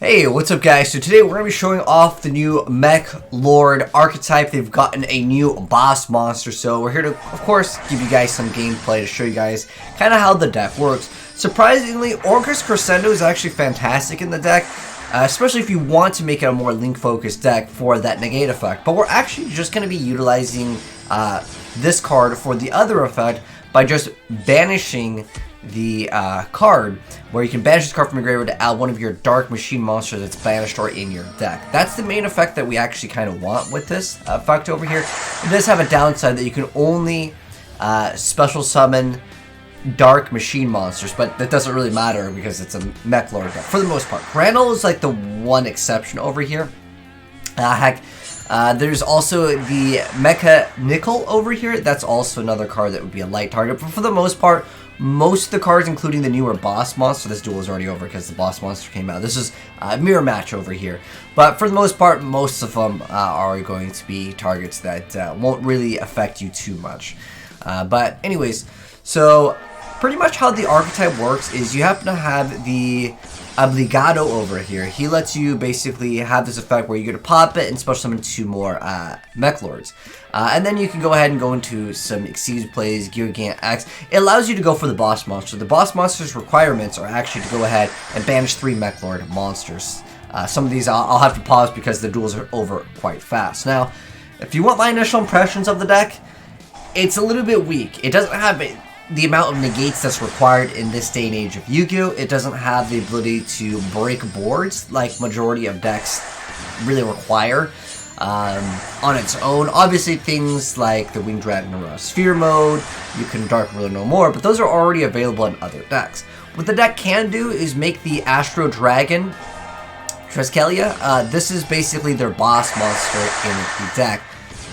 Hey, what's up guys? So today we're going to be showing off the new MekLord archetype. They've gotten a new boss monster, so we're here to, of course, give you guys some gameplay to show you guys kind of how the deck works. Surprisingly, Orcus Crescendo is actually fantastic in the deck, especially if you want to make it a more link-focused deck for that negate effect. But we're actually just going to be utilizing this card for the other effect by just banishing the card, where you can banish this card from your graveyard to add one of your dark machine monsters that's banished or in your deck. That's the main effect that we actually kind of want with this effect over here. It does have a downside that you can only special summon dark machine monsters, but that doesn't really matter because it's a MekLord deck for the most part. Granol is like the one exception over here. There's also the Mecha Nickel over here. That's also another card that would be a light target, but for the most part, most of the cards, including the newer boss monster, this duel is already over because the boss monster came out. This is a mirror match over here. But for the most part, most of them are going to be targets that won't really affect you too much. But anyways, so pretty much how the archetype works is you happen to have the Obligado over here. He lets you basically have this effect where you get to pop it and special summon 2 more MekLords. And then you can go ahead and go into some Exceed plays, Yugioh X. It allows you to go for the boss monster. The boss monster's requirements are actually to go ahead and banish 3 MekLord monsters. Some of these I'll have to pause because the duels are over quite fast. Now, if you want my initial impressions of the deck, it's a little bit weak. It doesn't have the amount of negates that's required in this day and age of Yugioh. It doesn't have the ability to break boards like majority of decks really require on its own. Obviously, things like the Winged Dragon or Sphere mode, you can Dark Ruler no more, but those are already available in other decks. What the deck can do is make the Astro Dragon Treskelia. This is basically their boss monster in the deck.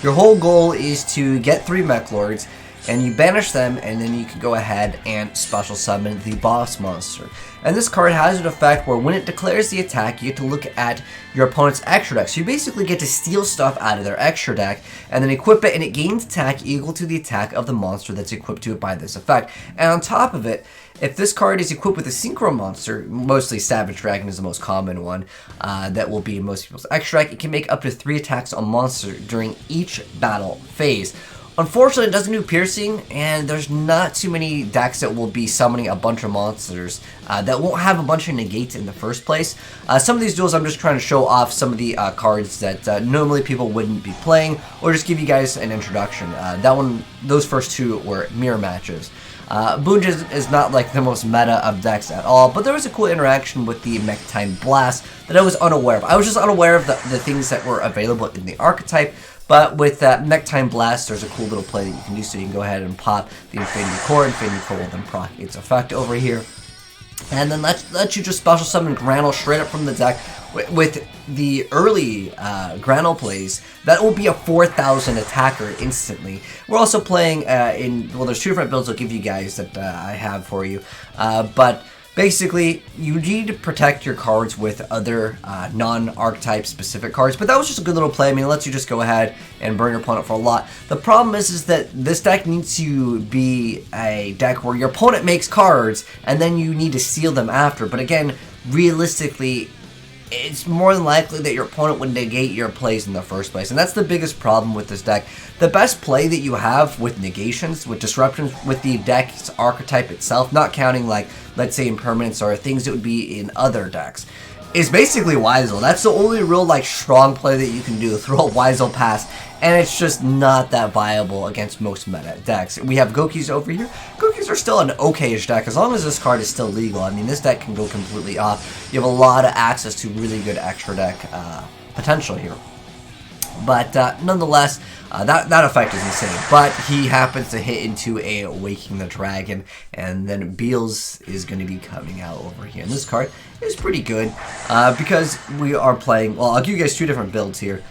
Your whole goal is to get 3 MekLords, and you banish them, and then you can go ahead and special summon the boss monster. And this card has an effect where when it declares the attack, you get to look at your opponent's extra deck. So you basically get to steal stuff out of their extra deck, and then equip it, and it gains attack equal to the attack of the monster that's equipped to it by this effect. And on top of it, if this card is equipped with a Synchro monster, mostly Savage Dragon is the most common one, that will be in most people's extra deck, it can make up to 3 attacks on monster during each battle phase. Unfortunately, it doesn't do piercing, and there's not too many decks that will be summoning a bunch of monsters that won't have a bunch of negates in the first place. Some of these duels, I'm just trying to show off some of the cards that normally people wouldn't be playing, or just give you guys an introduction. Those first 2 were mirror matches. Boonja is not like the most meta of decks at all, but there was a cool interaction with the Mech Blast that I was unaware of. I was just unaware of the things that were available in the archetype. But with that Mech Blast, there's a cool little play that you can do, so you can go ahead and pop the Infinity Core. Infinity Core will then proc its effect over here. And then let you just special summon Granol straight up from the deck. With the early Granol plays, that will be a 4,000 attacker instantly. We're also playing well, there's 2 different builds I'll give you guys that I have for you. But basically, you need to protect your cards with other non-archetype specific cards, but that was just a good little play. I mean, it lets you just go ahead and burn your opponent for a lot. The problem is that this deck needs to be a deck where your opponent makes cards, and then you need to steal them after. But again, realistically, it's more than likely that your opponent would negate your plays in the first place, and that's the biggest problem with this deck. The best play that you have with negations, with disruptions, with the deck's archetype itself, not counting like, let's say, impermanence or things that would be in other decks, is basically Wizel. That's the only real like strong play that you can do, throw a Wizel pass, and it's just not that viable against most meta decks. We have Gokis over here. Gokis are still an okay-ish deck, as long as this card is still legal. I mean, this deck can go completely off. You have a lot of access to really good extra deck potential here. But nonetheless, that effect is insane. But he happens to hit into a Waking the Dragon, and then Beals is going to be coming out over here. And this card is pretty good because we are playing, well, I'll give you guys 2 different builds here.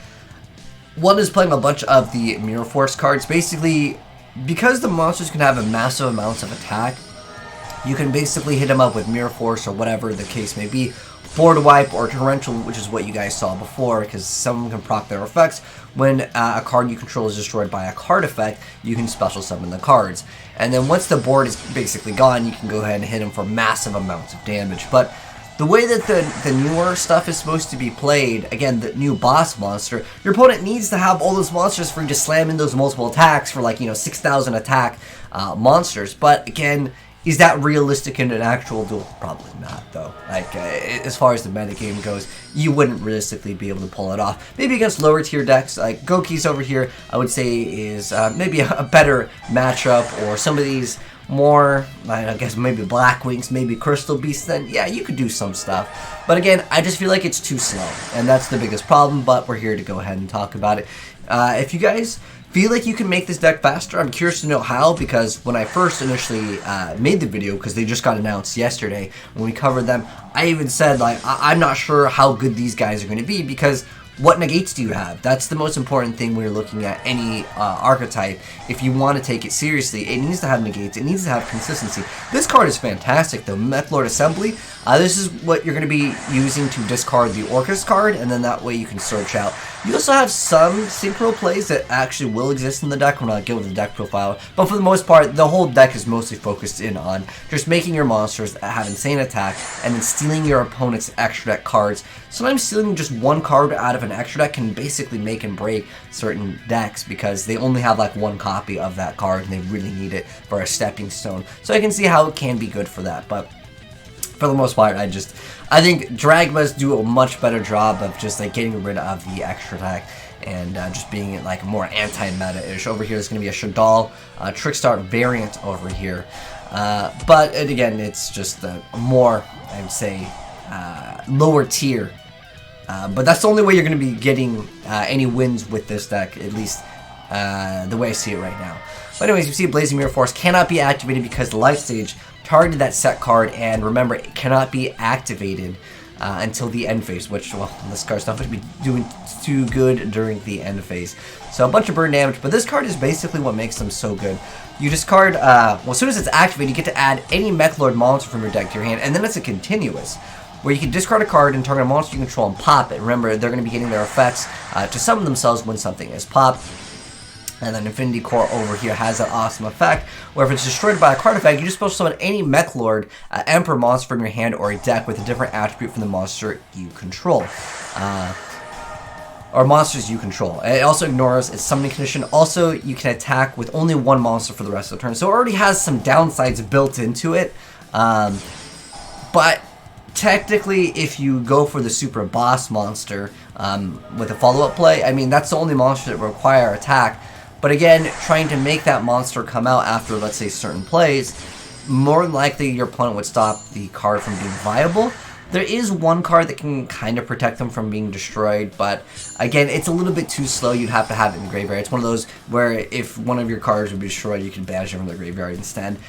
One is playing a bunch of the Mirror Force cards. Basically, because the monsters can have a massive amounts of attack, you can basically hit them up with Mirror Force or whatever the case may be. Board Wipe or Torrential, which is what you guys saw before, because some can proc their effects. When a card you control is destroyed by a card effect, you can special summon the cards. And then once the board is basically gone, you can go ahead and hit them for massive amounts of damage. But the way that the newer stuff is supposed to be played, again, the new boss monster, your opponent needs to have all those monsters for you to slam in those multiple attacks for, like, you know, 6,000 attack monsters. But again, is that realistic in an actual duel? Probably not, though. Like, as far as the metagame goes, you wouldn't realistically be able to pull it off. Maybe against lower tier decks, like Goki's over here, I would say is maybe a better matchup, or some of these more, I guess maybe Black Wings, maybe Crystal Beasts, then yeah, you could do some stuff. But again, I just feel like it's too slow, and that's the biggest problem, but we're here to go ahead and talk about it. If you guys feel like you can make this deck faster, I'm curious to know how, because when I first initially made the video, because they just got announced yesterday, when we covered them, I even said, like, I'm not sure how good these guys are going to be, because what negates do you have? That's the most important thing when you're looking at any archetype. If you want to take it seriously, it needs to have negates, it needs to have consistency. This card is fantastic though, Meklord Assembly. This is what you're going to be using to discard the Orcus card, and then that way you can search out. You also have some synchro plays that actually will exist in the deck. We're not giving the deck profile, but for the most part, the whole deck is mostly focused in on just making your monsters have insane attack, and then stealing your opponent's extra deck cards. Sometimes stealing just one card out of an extra deck can basically make and break certain decks, because they only have like one copy of that card, and they really need it for a stepping stone. So I can see how it can be good for that, but for the most part, I think Dragmas do a much better job of just like getting rid of the extra attack and just being like more anti-meta-ish. Over here is going to be a Shadal Trickstar variant over here, but again, it's just a more, I would say, lower tier. But that's the only way you're going to be getting any wins with this deck, at least the way I see it right now. But anyways, you see Blazing Mirror Force cannot be activated because the life stage targeted that set card, and remember, it cannot be activated until the end phase, which, well, this card's not going to be doing too good during the end phase. So a bunch of burn damage, but this card is basically what makes them so good. You discard, well, as soon as it's activated, you get to add any Meklord monster from your deck to your hand, and then it's a continuous, where you can discard a card and target a monster you control and pop it. Remember, they're going to be getting their effects to summon themselves when something is popped. And then Infinity Core over here has that awesome effect, where if it's destroyed by a card effect, you're just supposed to summon any Meklord Emperor monster from your hand or a deck with a different attribute from the monster you control. Or monsters you control. It also ignores its summoning condition. Also, you can attack with only one monster for the rest of the turn. So it already has some downsides built into it. But technically, if you go for the super boss monster with a follow-up play, I mean, that's the only monster that require attack. But again, trying to make that monster come out after, let's say, certain plays, more than likely your opponent would stop the card from being viable. There is one card that can kind of protect them from being destroyed, but again, it's a little bit too slow. You'd have to have it in the graveyard. It's one of those where if one of your cards would be destroyed, you can banish it from the graveyard instead.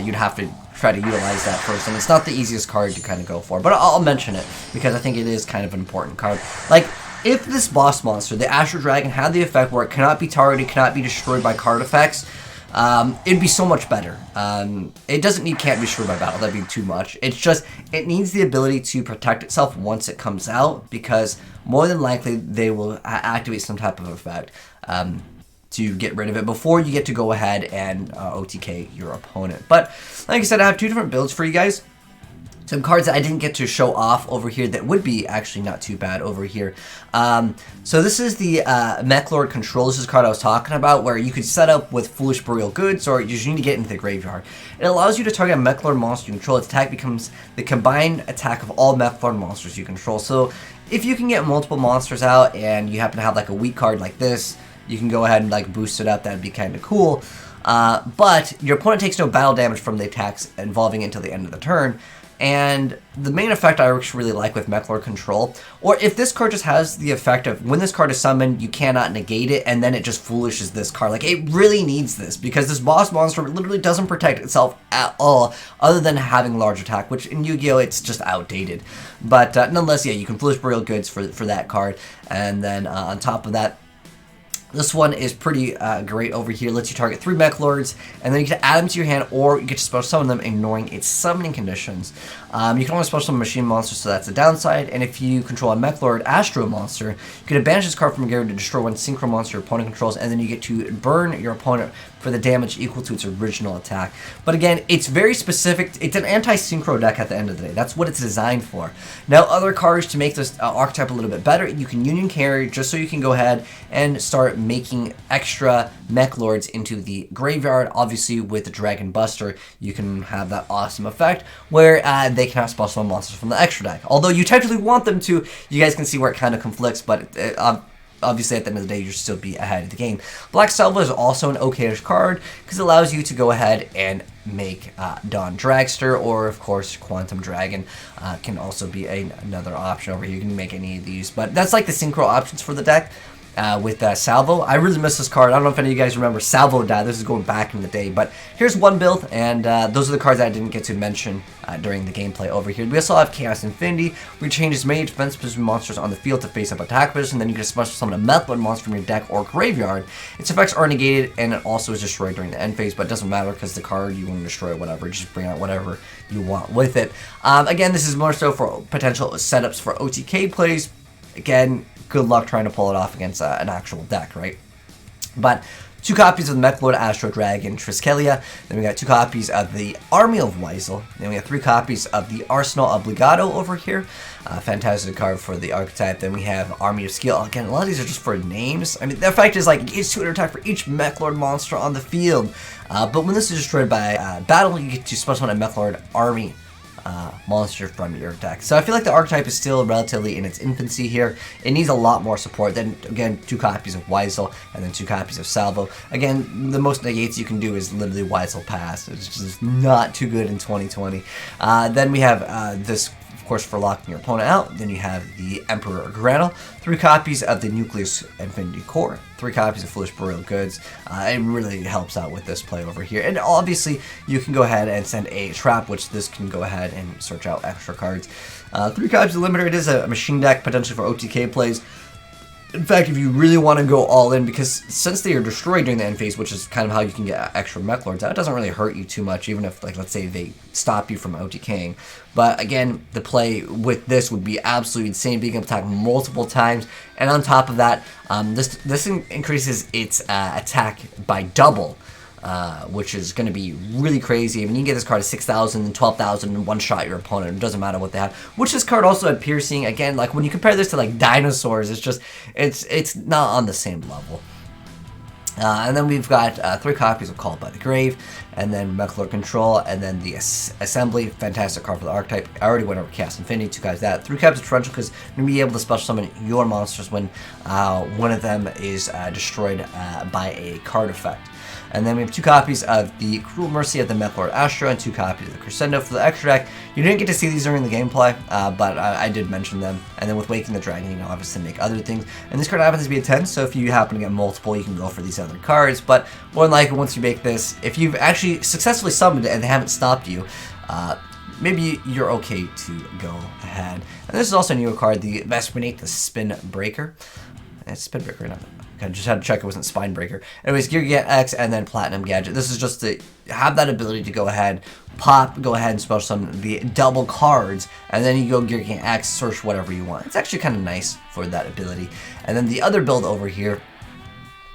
You'd have to try to utilize that first, and it's not the easiest card to kind of go for, but I'll mention it because I think it is kind of an important card. Like, if this boss monster, the Astral Dragon, had the effect where it cannot be targeted, cannot be destroyed by card effects, it'd be so much better. It doesn't need can't be destroyed by battle, that'd be too much. It's just, it needs the ability to protect itself once it comes out, because more than likely they will activate some type of effect to get rid of it before you get to go ahead and OTK your opponent. But like I said, I have two different builds for you guys. Some cards that I didn't get to show off over here that would be actually not too bad over here. So this is the Meklord Control. This is the card I was talking about, where you could set up with Foolish Burial Goods, or you just need to get into the graveyard. It allows you to target a Meklord monster you control. Its attack becomes the combined attack of all Meklord monsters you control. So if you can get multiple monsters out and you happen to have like a weak card like this, you can go ahead and like boost it up. That'd be kind of cool. But your opponent takes no battle damage from the attacks involving it until the end of the turn. And the main effect I actually really like with Meklord Control, or if this card just has the effect of when this card is summoned, you cannot negate it, and then it just foolishes this card. Like, it really needs this, because this boss monster literally doesn't protect itself at all, other than having large attack, which in Yu-Gi-Oh! It's just outdated. But nonetheless, yeah, you can Foolish Burial Goods for that card, and then on top of that, This one is pretty great over here. Lets you target 3 MekLords, and then you can add them to your hand, or you get to special summon them, ignoring its summoning conditions. You can only special summon machine monsters, so that's the downside. And if you control a MekLord Astro monster, you can banish this card from your graveyard to destroy one synchro monster your opponent controls, and then you get to burn your opponent for the damage equal to its original attack. But again, it's very specific. It's an anti-synchro deck at the end of the day. That's what it's designed for. Now, other cards to make this archetype a little bit better, you can Union Carry, just so you can go ahead and start making extra MekLords into the graveyard. Obviously, with the Dragon Buster, you can have that awesome effect where they can have special summon monsters from the extra deck. Although you technically want them to, you guys can see where it kind of conflicts, but obviously, at the end of the day, you'll still be ahead of the game. Black Salvo is also an okay-ish card because it allows you to go ahead and make Dawn Dragster, or of course Quantum Dragon can also be another option over here. You can make any of these, but that's like the synchro options for the deck. With Salvo. I really miss this card. I don't know if any of you guys remember Salvo died. This is going back in the day, but here's one build, and those are the cards that I didn't get to mention during the gameplay over here. We also have Chaos Infinity, which changes many defense position monsters on the field to face up attack position. Then you can special summon a MekLord monster from your deck or graveyard. Its effects are negated, and it also is destroyed during the end phase, but it doesn't matter because the card, you want to destroy whatever, just bring out whatever you want with it. Again, this is more so for potential setups for OTK plays. Again, good luck trying to pull it off against an actual deck, right? But 2 copies of the MekLord Astro Dragon Triskelia. Then we got 2 copies of the Army of Weisel. Then we have 3 copies of the Arsenal Obligado over here. Fantastic card for the archetype. Then we have Army of Skill. Again, a lot of these are just for names. I mean, the effect is like it's 200 attack for each MekLord monster on the field. But when this is destroyed by battle, you get to special summon a MekLord Army monster from your deck. So I feel like the archetype is still relatively in its infancy here. It needs a lot more support. Then again, 2 copies of Weisel and then 2 copies of Salvo. Again, the most negates you can do is literally Weisel Pass. It's just not too good in 2020. Then we have this, of course, for locking your opponent out. Then you have the Emperor Granel, 3 copies of the Nucleus Infinity Core, 3 copies of Foolish Burial Goods. It really helps out with this play over here. And obviously, you can go ahead and send a Trap, which this can go ahead and search out extra cards. 3 copies of Limiter. It is a machine deck, potentially for OTK plays. In fact, if you really want to go all in, because since they are destroyed during the end phase, which is kind of how you can get extra MekLords, that doesn't really hurt you too much, even if, like, let's say they stop you from OTKing. But again, the play with this would be absolutely insane, being able to attack multiple times, and on top of that, this increases its attack by double. Which is going to be really crazy. I mean, you can get this card at 6,000 and 12,000 and one-shot your opponent. It doesn't matter what they have. Which this card also had Piercing. Again, like, when you compare this to, like, dinosaurs, it's just, it's not on the same level. And then we've got 3 copies of Called by the Grave, and then Meklord Control, and then the Assembly. Fantastic card for the archetype. I already went over Chaos Infinity, 2 copies of that. 3 copies of Torrential, because you're going to be able to special summon your monsters when one of them is destroyed by a card effect. And then we have 2 copies of the Cruel Mercy of the MekLord Astro and 2 copies of the Crescendo for the extra deck. You didn't get to see these during the gameplay, but I did mention them. And then with Waking the Dragon, you can obviously make other things. And this card happens to be a 10, so if you happen to get multiple, you can go for these other cards. But more than likely, once you make this, if you've actually successfully summoned it and they haven't stopped you, maybe you're okay to go ahead. And this is also a new card, the Vespinate, the Spin Breaker. It's Spin Breaker, not I just had to check it wasn't Spine Breaker. Anyways, Yugioh X and then Platinum Gadget. This is just to have that ability to go ahead, go ahead and special summon the double cards, and then you go Yugioh X, search whatever you want. It's actually kind of nice for that ability. And then the other build over here,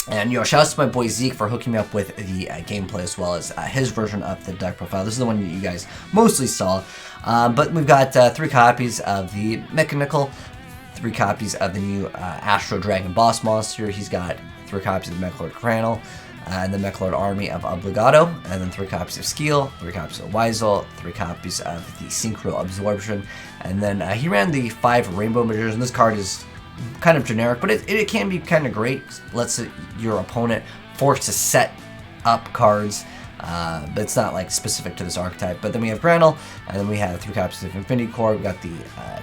and shout out to my boy Zeke for hooking me up with the gameplay as well as his version of the deck profile. This is the one that you guys mostly saw. But we've got 3 copies of the Mechanical, 3 copies of the new Astro Dragon Boss Monster. He's got 3 copies of the MekLord Granel, and the MekLord Army of Obligado, and then 3 copies of Skill, 3 copies of Weisel, 3 copies of the Synchro Absorption, and then he ran the 5 Rainbow Magician. This card is kind of generic, but it can be kind of great. Lets your opponent forced to set up cards, but it's not like specific to this archetype. But then we have Granel, and then we have 3 copies of Infinity Core. We've got the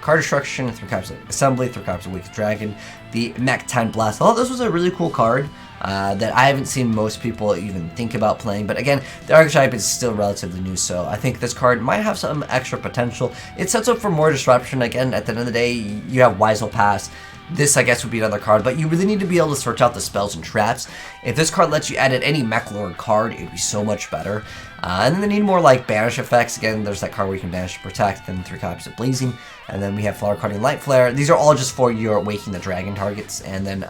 Card Destruction, 3 copies of Assembly, 3 copies of Wicked Dragon, the Mech Time Blast. Oh, this was a really cool card that I haven't seen most people even think about playing. But again, the archetype is still relatively new, so I think this card might have some extra potential. It sets up for more disruption. Again, at the end of the day, you have Weisel Pass. This, I guess, would be another card, but you really need to be able to search out the spells and traps. If this card lets you edit any Meklord card, it would be so much better. And then they need more, like, banish effects. Again, there's that card where you can banish to protect, then 3 copies of Blazing, and then we have Flower Carding Light Flare. These are all just for your Waking the Dragon targets, and then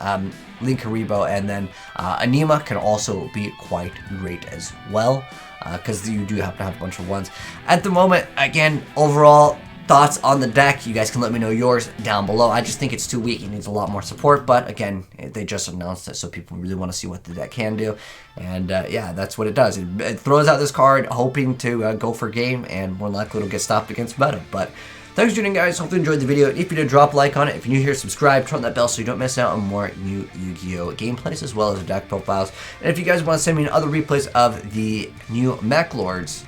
Link Haribo, and then Anima can also be quite great as well, because you do happen to have a bunch of ones. At the moment, again, overall, thoughts on the deck, you guys can let me know yours down below. I just think it's too weak. It needs a lot more support, but again, they just announced it, so people really want to see what the deck can do. And yeah, that's what it does. It throws out this card hoping to go for game, and more likely it'll get stopped against meta. But thanks for tuning in, guys. Hope you enjoyed the video. If you did, drop a like on it. If you're new here, subscribe, turn on that bell so you don't miss out on more new Yu-Gi-Oh! Gameplays as well as deck profiles. And if you guys want to send me other replays of the new Meklords,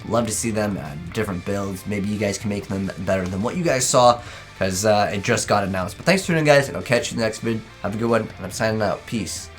love to see them, different builds. Maybe you guys can make them better than what you guys saw, because it just got announced. But thanks for tuning in, guys, and I'll catch you in the next vid. Have a good one, and I'm signing out. Peace.